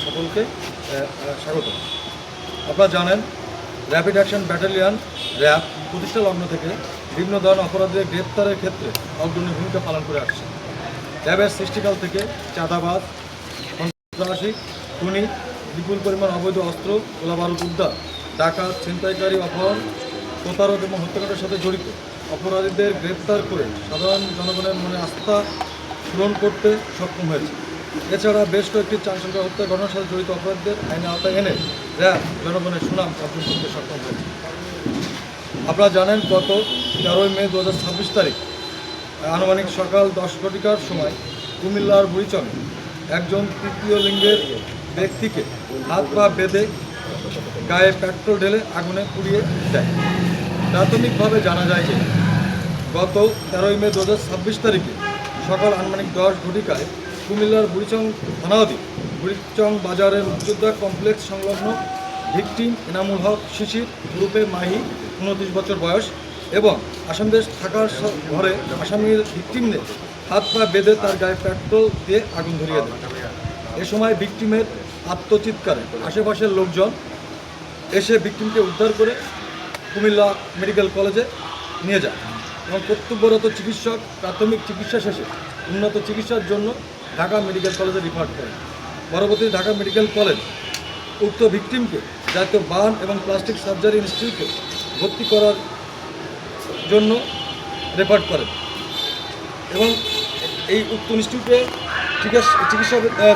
সকলকে স্বাগত। আপনারা জানেন র্যাপিড অ্যাকশন ব্যাটালিয়ন র্যাব প্রতিষ্ঠা লগ্ন থেকে বিভিন্ন ধরনের অপরাধীদের গ্রেপ্তারের ক্ষেত্রে অগ্রণী ভূমিকা পালন করে আসছে। র্যাবের সৃষ্টিকাল থেকে চাঁদাবাজ, সন্ত্রাসী, খুনি, বিপুল পরিমাণ অবৈধ অস্ত্র, গোলাবারুদ উদ্ধার, ডাকাত, ছিনতাইকারী, অপহরণ, প্রতারক এবং হত্যাকাণ্ডের সাথে জড়িত অপরাধীদের গ্রেপ্তার করে সাধারণ জনগণের মনে আস্থা পূরণ করতে সক্ষম হয়েছে। এছাড়া বেশ কয়েকটি চাঞ্চল্যকর হত্যা ঘটনার সাথে জড়িত অপরাধীদের আইনের আওতায় এনে র্যাব জনগণের সুনাম অর্জন করতে সক্ষম হয়েছে। আপনারা জানেন গত 13 মে 2026 তারিখ আনুমানিক সকাল 10 ঘটিকার সময় কুমিল্লার বুড়িচংয়ে একজন তৃতীয় লিঙ্গের ব্যক্তিকে হাত পা বেঁধে গায়ে পেট্রোল ঢেলে আগুনে পুড়িয়ে দেয়। প্রাথমিকভাবে জানা যায় যে গত 13 মে 2026 তারিখে সকাল আনুমানিক 10 ঘটিকায় কুমিল্লার বুড়িচং থানাধীন বুড়িচং বাজারের মুক্তিযোদ্ধা কমপ্লেক্স সংলগ্ন ভিকটিম এনামুল হক শিশির গ্রুপে মাহি 29 বছর বয়স এবং আসামদেশ থাকার ঘরে আসামির ভিকটিমদের হাত পা বেঁধে তার গায়ে পেট্রোল দিয়ে আগুন ধরিয়ে দেয়। এ সময় ভিকটিমের আত্মচিৎকারে আশেপাশের লোকজন এসে ভিকটিমকে উদ্ধার করে কুমিল্লা মেডিকেল কলেজে নিয়ে যায় এবং কর্তব্যরত চিকিৎসক প্রাথমিক চিকিৎসা শেষে উন্নত চিকিৎসার জন্য ঢাকা মেডিকেল কলেজে রিফার করেন। পরবর্তী ঢাকা মেডিকেল কলেজ উক্ত ভিকটিমকে জাতীয় বার্ন এবং প্লাস্টিক সার্জারি ইনস্টিটিউটে ভর্তি করার জন্য রেফার করেন এবং এই উক্ত ইনস্টিটিউটে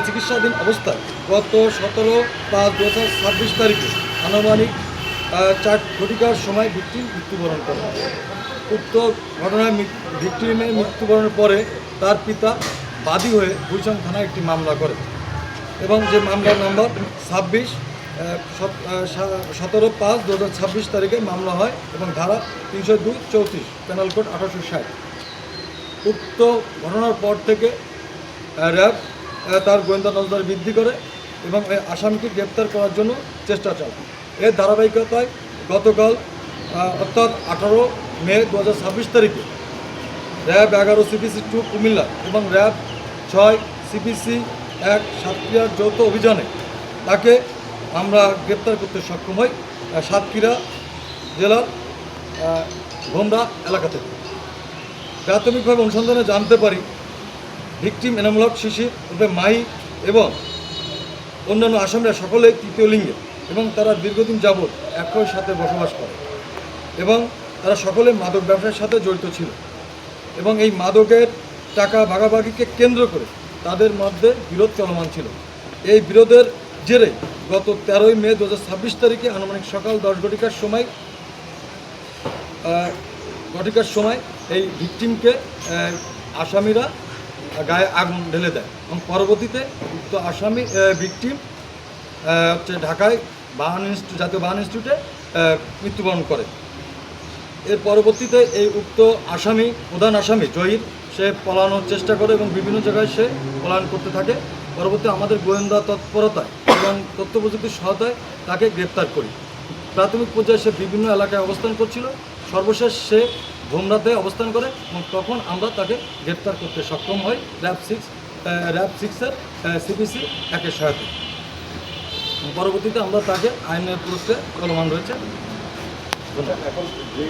চিকিৎসাধীন অবস্থায় গত 17/5/2026 তারিখে আনুমানিক 4 ঘটিকার সময় ভিকটিম মৃত্যুবরণ করে। উক্ত ঘটনায় ভিকটিমের মৃত্যুবরণের পরে তার পিতা বাদী হয়ে বুড়িচং থানায় একটি মামলা করে এবং যে মামলার নম্বর 17/5/2026 তারিখে মামলা হয় এবং ধারা 302-34 পেনাল কোড 1860। উক্ত ঘটনার পর থেকে র্যাব তার গোয়েন্দা নজরদারি বৃদ্ধি করে এবং আসামিকে গ্রেপ্তার করার জন্য চেষ্টা চালায়। এর ধারাবাহিকতায় গতকাল অর্থাৎ 18 মে 2026 তারিখে র্যাব 11 CPC 2 কুমিল্লা এবং র্যাব 6 CPC 1 সাতক্ষীরার যৌথ অভিযানে তাকে আমরা গ্রেপ্তার করতে সক্ষম হই সাতক্ষীরা জেলার ভোমরা এলাকা থেকে। প্রাথমিকভাবে অনুসন্ধানে জানতে পারি ভিকটিম এনামুল হক শিশির রূপে মাহি এবং অন্যান্য আসামিরা সকলেই তৃতীয় লিঙ্গের এবং তারা দীর্ঘদিন যাবৎ একই সাথে বসবাস করে এবং তারা সকলে মাদক ব্যবসার সাথে জড়িত ছিল এবং এই মাদকের টাকা ভাগাভাগিকে কেন্দ্র করে তাদের মধ্যে বিরোধ চলমান ছিল। এই বিরোধের জেরে গত 13 মে 2026 তারিখে আনুমানিক সকাল 10 ঘটিকার সময় এই ভিকটিমকে আসামিরা গায়ে আগুন ঢেলে দেয় এবং পরবর্তীতে উক্ত আসামি ভিকটিম ঢাকায় জাতীয় বার্ন ইনস্টিটিউটে মৃত্যুবরণ করে। এর পরবর্তীতে এই উক্ত আসামি প্রধান আসামি জহির সে পলানোর চেষ্টা করে এবং বিভিন্ন জায়গায় সে পলায়ন করতে থাকে। পরবর্তী আমাদের গোয়েন্দা তৎপরতায় এবং তথ্য প্রযুক্তির সহায়তায় তাকে গ্রেপ্তার করি। প্রাথমিক পর্যায়ে সে বিভিন্ন এলাকায় অবস্থান করছিল, সর্বশেষ সে ভোমরাতে অবস্থান করে এবং তখন আমরা তাকে গ্রেপ্তার করতে সক্ষম হই র্যাব 6-এর CPC 1-এর সহায়তায়। পরবর্তীতে আমরা তাকে আইনের পুরস্কারে চলমান রয়েছে।